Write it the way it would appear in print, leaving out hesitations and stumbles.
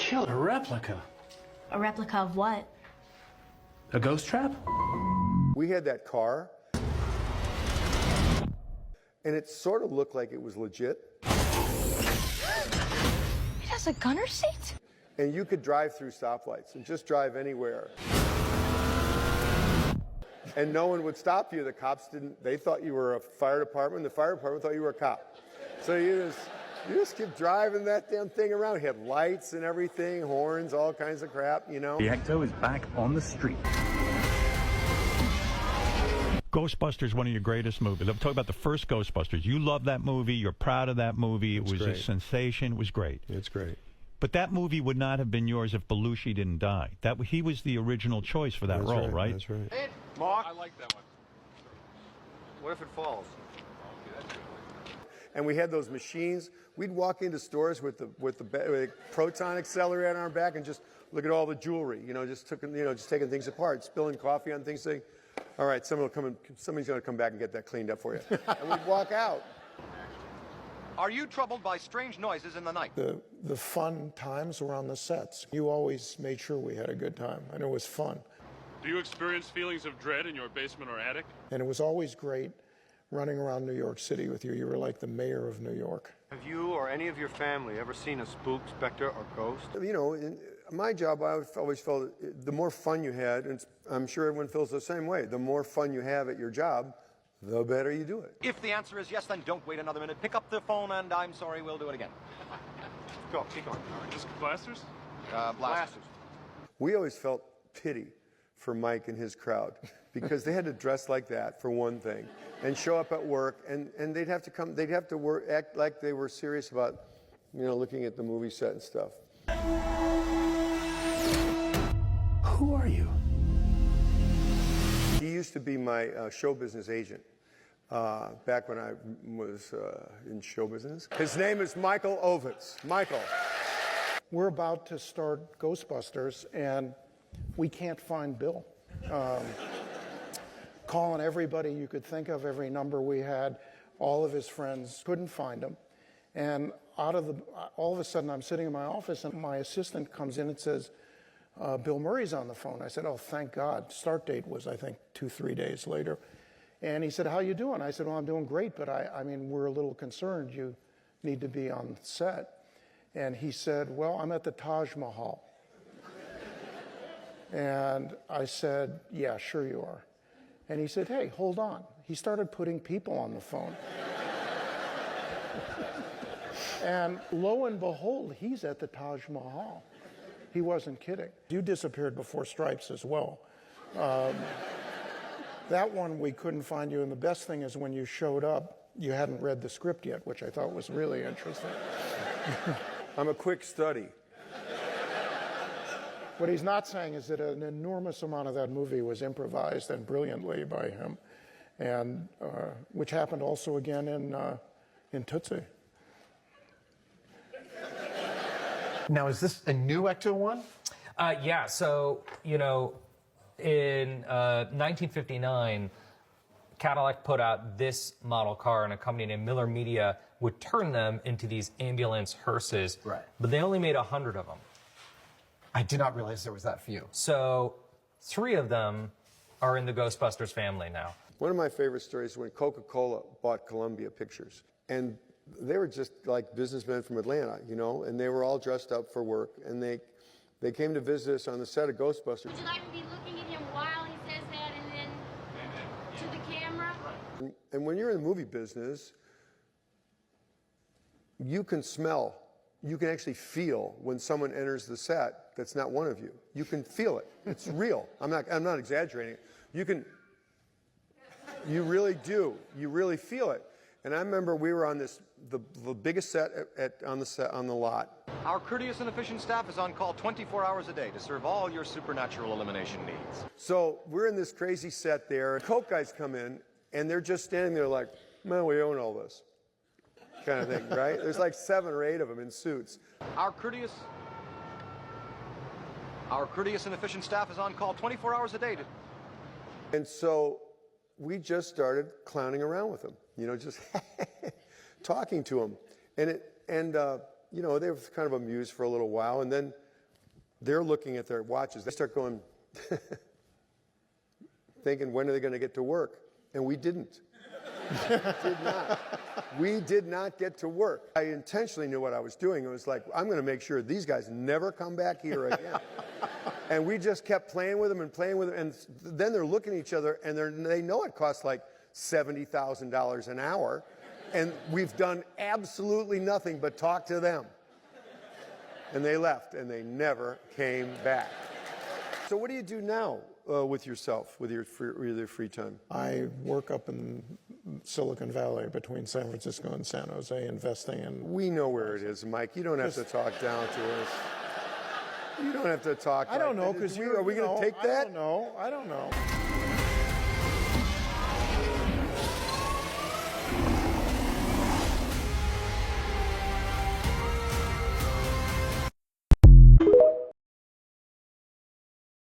Killer replica. A replica of what? A ghost trap? We had that car, and it sort of looked like it was legit. It has a gunner seat? And you could drive through stoplights and just drive anywhere. And no one would stop you. The cops didn't, they thought you were a fire department. The fire department thought you were a cop. So you just keep driving that damn thing around. It had lights and everything, horns, all kinds of crap, you know. The Ecto is back on the street. Ghostbusters, one of your greatest movies. I'm talking about the first Ghostbusters. You love that movie. You're proud of that movie. It was great. a sensation. It was great. It's great. But that movie would not have been yours if Belushi didn't die. He was the original choice for that role, right? That's right. Hey, Mark, I like that one. what if it falls? And we had those machines. We'd walk into stores with the proton accelerator on our back and just look at all the jewelry. Just taking things apart, spilling coffee on things, saying, "All right, somebody's going to come back and get that cleaned up for you." And we'd walk out. Are you troubled by strange noises in the night? the fun times were on the sets. You always made sure we had a good time, and it was fun. Do you experience feelings of dread in your basement or attic? And it was always great running around New York City with you. You were like the mayor of New York. Have you or any of your family ever seen a spook, specter, or ghost? In my job, I always felt the more fun you had, and I'm sure everyone feels the same way, the more fun you have at your job, the better you do it. If the answer is yes, then don't wait another minute. Pick up the phone and I'm sorry, we'll do it again. Go, keep going. All right, just blasters? Blasters. We always felt pity for Mike and his crowd because they had to dress like that for one thing and show up at work, and they'd have to work, act like they were serious about looking at the movie set and stuff. Who are you? He used to be my show business agent back when I was in show business. His name is Michael Ovitz. Michael. We're about to start Ghostbusters, and we can't find Bill. Calling everybody you could think of, every number we had, all of his friends, couldn't find him. And all of a sudden, I'm sitting in my office, and my assistant comes in and says, Bill Murray's on the phone. I said, oh, thank God. Start date was, I think, 2-3 days later. And he said, how you doing? I said, well, I'm doing great, but I mean, we're a little concerned. You need to be on set. And he said, well, I'm at the Taj Mahal. And I said, yeah, sure you are. And he said, hey, hold on. He started putting people on the phone. And lo and behold, he's at the Taj Mahal. He wasn't kidding. You disappeared before Stripes as well. That one, we couldn't find you. And the best thing is when you showed up, you hadn't read the script yet, which I thought was really interesting. I'm a quick study. What he's not saying is that an enormous amount of that movie was improvised and brilliantly by him, and which happened also again in Tootsie. Now, is this a new Ecto one? Yeah, so, in 1959, Cadillac put out this model car, and a company named Miller Media would turn them into these ambulance hearses. Right. But they only made 100 of them. I did not realize there was that few. So 3 of them are in the Ghostbusters family now. One of my favorite stories is when Coca-Cola bought Columbia Pictures. And they were just like businessmen from Atlanta, and they were all dressed up for work. And they came to visit us on the set of Ghostbusters. Would you like to be looking at him while he says that and then to the camera? And when you're in the movie business, you can smell, you can actually feel when someone enters the set that's not one of you. You can feel it. It's real. I'm not exaggerating it. You really do. You really feel it. And I remember we were on the biggest set on the lot. Our courteous and efficient staff is on call 24 hours a day to serve all your supernatural elimination needs. So we're in this crazy set there. Coke guys come in, and they're just standing there like, man, we own all this, kind of thing, right? There's like 7 or 8 of them in suits. Our courteous and efficient staff is on call 24 hours a day. And so we just started clowning around with them, just talking to them. And they were kind of amused for a little while. And then they're looking at their watches. They start going, thinking, when are they going to get to work? And we didn't. Did not. We did not get to work. I intentionally knew what I was doing. It was like, I'm going to make sure these guys never come back here again. And we just kept playing with them and playing with them. And then they're looking at each other, and they know it costs like $70,000 an hour. And we've done absolutely nothing but talk to them. And they left, and they never came back. So what do you do now with yourself, with your free time? I work up in Silicon Valley between San Francisco and San Jose, investing in... We know where it is, Mike. You don't have to talk down to us. You don't have to talk. I don't know, because are we going to take that? I don't know.